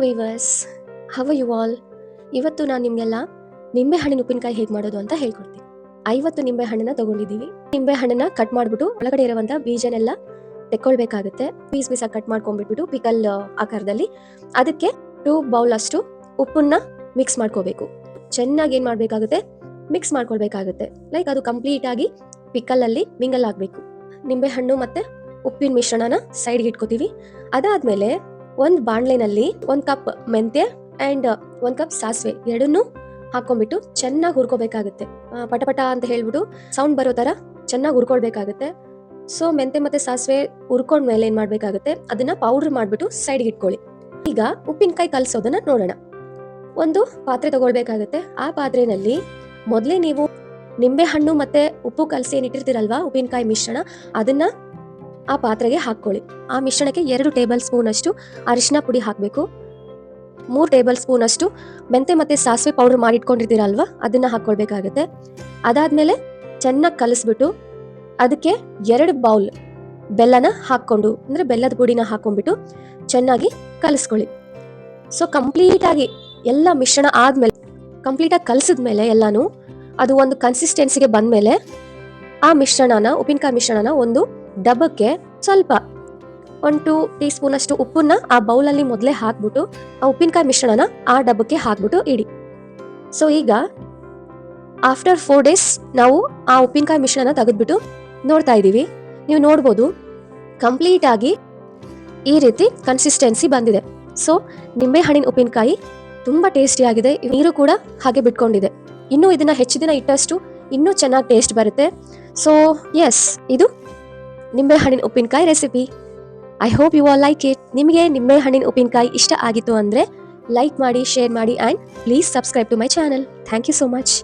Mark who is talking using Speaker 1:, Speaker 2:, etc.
Speaker 1: Viewers, how you all? ಇವತ್ತು ನಾನು ನಿಮಗೆಲ್ಲ ನಿಂಬೆಹಣ್ಣಿನ ಉಪ್ಪಿನಕಾಯಿ ಹೇಗೆ ಮಾಡೋದು ಅಂತ ಹೇಳ್ಕೊಡ್ತೀನಿ. 50 ನಿಂಬೆಹಣ್ಣನ್ನ ತಗೊಂಡಿದ್ದೀವಿ. ನಿಂಬೆಹಣ್ಣನ್ನ ಕಟ್ ಮಾಡಿಬಿಟ್ಟು ಒಳಗಡೆ ಇರುವಂಥ ಬೀಜನೆಲ್ಲ ತೆಕ್ಕೊಳ್ಬೇಕಾಗುತ್ತೆ. ಪೀಸಾಗಿ ಕಟ್ ಮಾಡ್ಕೊಂಡ್ಬಿಟ್ಬಿಟ್ಟು ಪಿಕಲ್ ಆಕಾರದಲ್ಲಿ ಅದಕ್ಕೆ 2 ಬೌಲ್ ಅಷ್ಟು ಉಪ್ಪನ್ನ ಮಿಕ್ಸ್ ಮಾಡ್ಕೋಬೇಕು. ಚೆನ್ನಾಗಿ ಏನು ಮಾಡಬೇಕಾಗುತ್ತೆ, ಮಿಕ್ಸ್ ಮಾಡ್ಕೊಳ್ಬೇಕಾಗುತ್ತೆ. ಲೈಕ್ ಅದು ಕಂಪ್ಲೀಟಾಗಿ ಪಿಕಲಲ್ಲಿ ಮಿಂಗಲ್ ಆಗಬೇಕು. ನಿಂಬೆಹಣ್ಣು ಮತ್ತು ಉಪ್ಪಿನ ಮಿಶ್ರಣನ ಸೈಡ್ಗೆ ಇಟ್ಕೋತೀವಿ. ಅದಾದಮೇಲೆ ಒಂದು ಬಾಣಲೆನಲ್ಲಿ 1 ಕಪ್ ಮೆಂತ್ಯ ಆ್ಯಂಡ್ 1 ಕಪ್ ಸಾಸಿವೆ ಎರಡನ್ನೂ ಹಾಕೊಂಡ್ಬಿಟ್ಟು ಚೆನ್ನಾಗಿ ಹುರ್ಕೋಬೇಕಾಗುತ್ತೆ. ಪಟಪಟ ಅಂತ ಹೇಳ್ಬಿಟ್ಟು ಸೌಂಡ್ ಬರೋ ಥರ ಚೆನ್ನಾಗಿ ಹುರ್ಕೊಳ್ಬೇಕಾಗುತ್ತೆ. ಸೊ ಮೆಂತ್ಯ ಮತ್ತು ಸಾಸಿವೆ ಹುರ್ಕೊಂಡ್ಮೇಲೆ ಏನು ಮಾಡಬೇಕಾಗುತ್ತೆ, ಅದನ್ನು ಪೌಡ್ರ್ ಮಾಡಿಬಿಟ್ಟು ಸೈಡ್ಗೆ ಇಟ್ಕೊಳ್ಳಿ. ಈಗ ಉಪ್ಪಿನಕಾಯಿ ಕಲಸೋದನ್ನು ನೋಡೋಣ. ಒಂದು ಪಾತ್ರೆ ತಗೊಳ್ಬೇಕಾಗುತ್ತೆ. ಆ ಪಾತ್ರೆಯಲ್ಲಿ ಮೊದಲೇ ನೀವು ನಿಂಬೆಹಣ್ಣು ಮತ್ತು ಉಪ್ಪು ಕಲಸಿ ಏನಿಟ್ಟಿರ್ತೀರಲ್ವಾ ಉಪ್ಪಿನಕಾಯಿ ಮಿಶ್ರಣ, ಅದನ್ನು ಆ ಪಾತ್ರೆಗೆ ಹಾಕ್ಕೊಳ್ಳಿ. ಆ ಮಿಶ್ರಣಕ್ಕೆ 2 ಟೇಬಲ್ ಸ್ಪೂನ್ ಅಷ್ಟು ಅರಿಶಿನ ಪುಡಿ ಹಾಕಬೇಕು. 3 ಟೇಬಲ್ ಸ್ಪೂನ್ ಅಷ್ಟು ಮೆಂತ್ಯ ಮತ್ತು ಸಾಸಿವೆ ಪೌಡರ್ ಮಾಡಿಟ್ಕೊಂಡಿರ್ತೀರಲ್ವ, ಅದನ್ನು ಹಾಕ್ಕೊಳ್ಬೇಕಾಗುತ್ತೆ. ಅದಾದಮೇಲೆ ಚೆನ್ನಾಗಿ ಕಲಿಸ್ಬಿಟ್ಟು ಅದಕ್ಕೆ 2 ಬೌಲ್ ಬೆಲ್ಲನ ಹಾಕ್ಕೊಂಡು, ಅಂದರೆ ಬೆಲ್ಲದ ಪುಡಿನ ಹಾಕ್ಕೊಂಡ್ಬಿಟ್ಟು ಚೆನ್ನಾಗಿ ಕಲಿಸ್ಕೊಳ್ಳಿ. ಸೊ ಕಂಪ್ಲೀಟಾಗಿ ಎಲ್ಲ ಮಿಶ್ರಣ ಆದಮೇಲೆ ಕಂಪ್ಲೀಟಾಗಿ ಕಲಿಸಿದ್ಮೇಲೆ ಎಲ್ಲನೂ ಅದು ಒಂದು ಕನ್ಸಿಸ್ಟೆನ್ಸಿಗೆ ಬಂದಮೇಲೆ ಆ ಮಿಶ್ರಣನ, ಉಪ್ಪಿನಕಾಯಿ ಮಿಶ್ರಣನ ಒಂದು ಡಬ್ಬಕ್ಕೆ ಸ್ವಲ್ಪ 1-2 ಟೀ ಸ್ಪೂನ್ ಅಷ್ಟು ಉಪ್ಪನ್ನ ಆ ಬೌಲಲ್ಲಿ ಮೊದಲೇ ಹಾಕ್ಬಿಟ್ಟು ಆ ಉಪ್ಪಿನಕಾಯಿ ಮಿಶ್ರಣನ ಆ ಡಬ್ಬಕ್ಕೆ ಹಾಕ್ಬಿಟ್ಟು ಇಡಿ. ಸೊ ಈಗ ಆಫ್ಟರ್ 4 ಡೇಸ್ ನಾವು ಆ ಉಪ್ಪಿನಕಾಯಿ ಮಿಶ್ರಣ ತೆಗೆದ್ಬಿಟ್ಟು ನೋಡ್ತಾ ಇದ್ದೀವಿ. ನೀವು ನೋಡ್ಬೋದು ಕಂಪ್ಲೀಟಾಗಿ ಈ ರೀತಿ ಕನ್ಸಿಸ್ಟೆನ್ಸಿ ಬಂದಿದೆ. ಸೊ ನಿಂಬೆಹಣ್ಣಿನ ಉಪ್ಪಿನಕಾಯಿ ತುಂಬ ಟೇಸ್ಟಿಯಾಗಿದೆ. ನೀರು ಕೂಡ ಹಾಗೆ ಬಿಟ್ಕೊಂಡಿದೆ. ಇನ್ನೂ ಇದನ್ನು ಹೆಚ್ಚು ದಿನ ಇಟ್ಟಷ್ಟು ಇನ್ನೂ ಚೆನ್ನಾಗಿ ಟೇಸ್ಟ್ ಬರುತ್ತೆ. ಸೊ ಎಸ್, ಇದು ನಿಂಬೆಹಣ್ಣಿನ ಉಪ್ಪಿನಕಾಯಿ recipe. I hope you all like it. ನಿಮಗೆ ನಿಂಬೆಹಣ್ಣಿನ ಉಪ್ಪಿನಕಾಯಿ ಇಷ್ಟ ಆಗಿತ್ತು ಅಂದರೆ ಲೈಕ್ ಮಾಡಿ, ಶೇರ್ ಮಾಡಿ and please subscribe to my channel. Thank you so much.